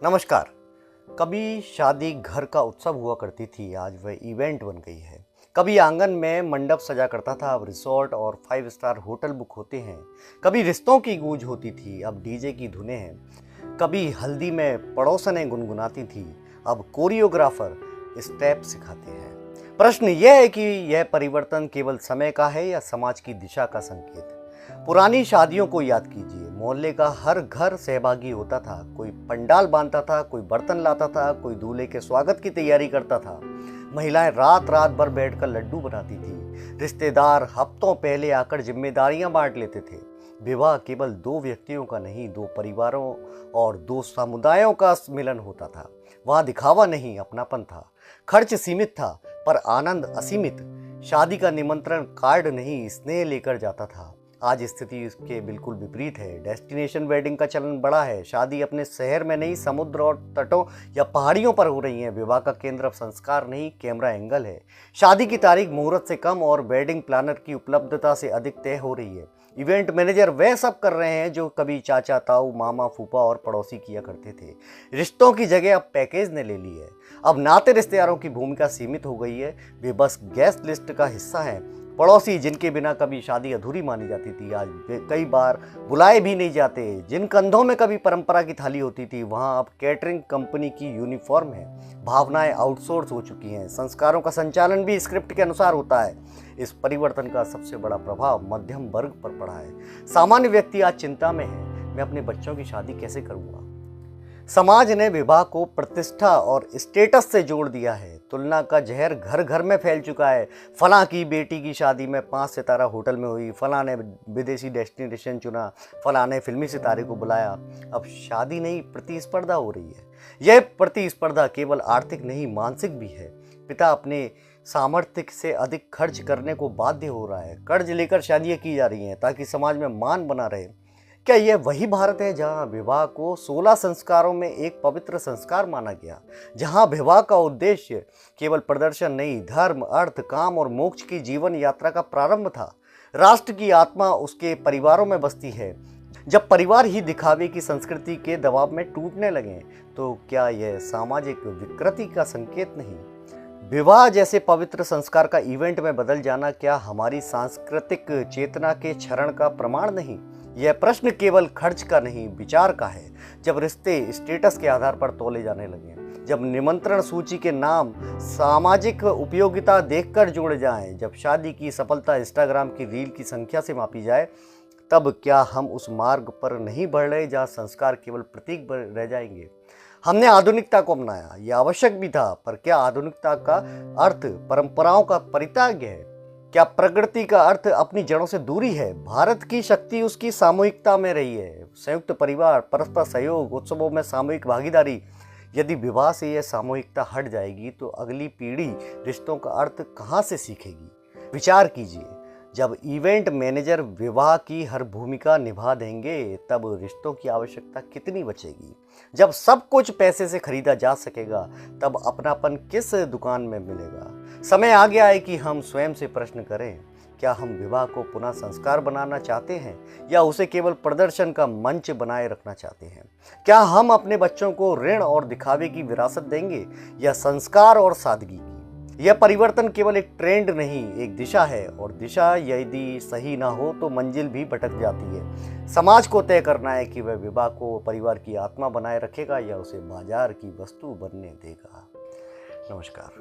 नमस्कार। कभी शादी घर का उत्सव हुआ करती थी, आज वह इवेंट बन गई है। कभी आंगन में मंडप सजा करता था, अब रिसोर्ट और 5 स्टार होटल बुक होते हैं। कभी रिश्तों की गूंज होती थी, अब डीजे की धुनें हैं। कभी हल्दी में पड़ोसनें गुनगुनाती थी, अब कोरियोग्राफर स्टेप सिखाते हैं। प्रश्न यह है कि यह परिवर्तन केवल समय का है या समाज की दिशा का संकेत। पुरानी शादियों को याद कीजिए, मोहल्ले का हर घर सहभागी होता था। कोई पंडाल बांधता था, कोई बर्तन लाता था, कोई दूल्हे के स्वागत की तैयारी करता था। महिलाएं रात रात भर बैठकर लड्डू बनाती थी। रिश्तेदार हफ्तों पहले आकर जिम्मेदारियां बांट लेते थे। विवाह केवल दो व्यक्तियों का नहीं, दो परिवारों और दो समुदायों का मिलन होता था। वहां दिखावा नहीं, अपनापन था। खर्च सीमित था पर आनंद असीमित। शादी का निमंत्रण कार्ड नहीं, स्नेह लेकर जाता था। आज स्थिति इसके बिल्कुल विपरीत है। डेस्टिनेशन वेडिंग का चलन बड़ा है। शादी अपने शहर में नहीं, समुद्र और तटों या पहाड़ियों पर हो रही है। विवाह का केंद्र अब संस्कार नहीं, कैमरा एंगल है। शादी की तारीख मुहूर्त से कम और वेडिंग प्लानर की उपलब्धता से अधिक तय हो रही है। इवेंट मैनेजर वह सब कर रहे हैं जो कभी चाचा, ताऊ, मामा, फूफा और पड़ोसी किया करते थे। रिश्तों की जगह अब पैकेज ने ले ली है। अब नाते रिश्तेदारों की भूमिका सीमित हो गई है, वे बस गेस्ट लिस्ट का हिस्सा हैं। पड़ोसी जिनके बिना कभी शादी अधूरी मानी जाती थी, आज कई बार बुलाए भी नहीं जाते। जिन कंधों में कभी परंपरा की थाली होती थी, वहां अब कैटरिंग कंपनी की यूनिफॉर्म है। भावनाएं आउटसोर्स हो चुकी हैं। संस्कारों का संचालन भी स्क्रिप्ट के अनुसार होता है। इस परिवर्तन का सबसे बड़ा प्रभाव मध्यम वर्ग पर पड़ा है। सामान्य व्यक्ति आज चिंता में है, मैं अपने बच्चों की शादी कैसे करूंगा। समाज ने विवाह को प्रतिष्ठा और स्टेटस से जोड़ दिया है। तुलना का जहर घर घर में फैल चुका है। फलां की बेटी की शादी में 5 सितारा होटल में हुई, फलां ने विदेशी डेस्टिनेशन चुना, फलां ने फिल्मी सितारे को बुलाया। अब शादी नहीं, प्रतिस्पर्धा हो रही है। यह प्रतिस्पर्धा केवल आर्थिक नहीं, मानसिक भी है। पिता अपने सामर्थ्य से अधिक खर्च करने को बाध्य हो रहा है। कर्ज लेकर शादियां की जा रही हैं ताकि समाज में मान बना रहे। क्या यह वही भारत है जहां विवाह को 16 संस्कारों में एक पवित्र संस्कार माना गया, जहां विवाह का उद्देश्य केवल प्रदर्शन नहीं, धर्म, अर्थ, काम और मोक्ष की जीवन यात्रा का प्रारंभ था। राष्ट्र की आत्मा उसके परिवारों में बसती है। जब परिवार ही दिखावे की संस्कृति के दबाव में टूटने लगे, तो क्या यह सामाजिक विकृति का संकेत नहीं? विवाह जैसे पवित्र संस्कार का इवेंट में बदल जाना क्या हमारी सांस्कृतिक चेतना के क्षरण का प्रमाण नहीं? यह प्रश्न केवल खर्च का नहीं, विचार का है। जब रिश्ते स्टेटस के आधार पर तोले जाने लगे, जब निमंत्रण सूची के नाम सामाजिक उपयोगिता देखकर जोड़े जाएं, जब शादी की सफलता इंस्टाग्राम की रील की संख्या से मापी जाए, तब क्या हम उस मार्ग पर नहीं बढ़ रहे जहां संस्कार केवल प्रतीक रह जाएंगे? हमने आधुनिकता को अपनाया, यह आवश्यक भी था, पर क्या आधुनिकता का अर्थ परंपराओं का परित्याग है? क्या प्रकृति का अर्थ अपनी जड़ों से दूरी है? भारत की शक्ति उसकी सामूहिकता में रही है। संयुक्त परिवार, परस्पर सहयोग, उत्सवों में सामूहिक भागीदारी। यदि विवाह से यह सामूहिकता हट जाएगी तो अगली पीढ़ी रिश्तों का अर्थ कहाँ से सीखेगी? विचार कीजिए, जब इवेंट मैनेजर विवाह की हर भूमिका निभा देंगे, तब रिश्तों की आवश्यकता कितनी बचेगी? जब सब कुछ पैसे से खरीदा जा सकेगा, तब अपनापन किस दुकान में मिलेगा? समय आ गया है कि हम स्वयं से प्रश्न करें, क्या हम विवाह को पुनः संस्कार बनाना चाहते हैं या उसे केवल प्रदर्शन का मंच बनाए रखना चाहते हैं? क्या हम अपने बच्चों को ऋण और दिखावे की विरासत देंगे या संस्कार और सादगी की? यह परिवर्तन केवल एक ट्रेंड नहीं, एक दिशा है, और दिशा यदि सही ना हो तो मंजिल भी भटक जाती है। समाज को तय करना है कि वह विवाह को परिवार की आत्मा बनाए रखेगा या उसे बाजार की वस्तु बनने देगा। नमस्कार।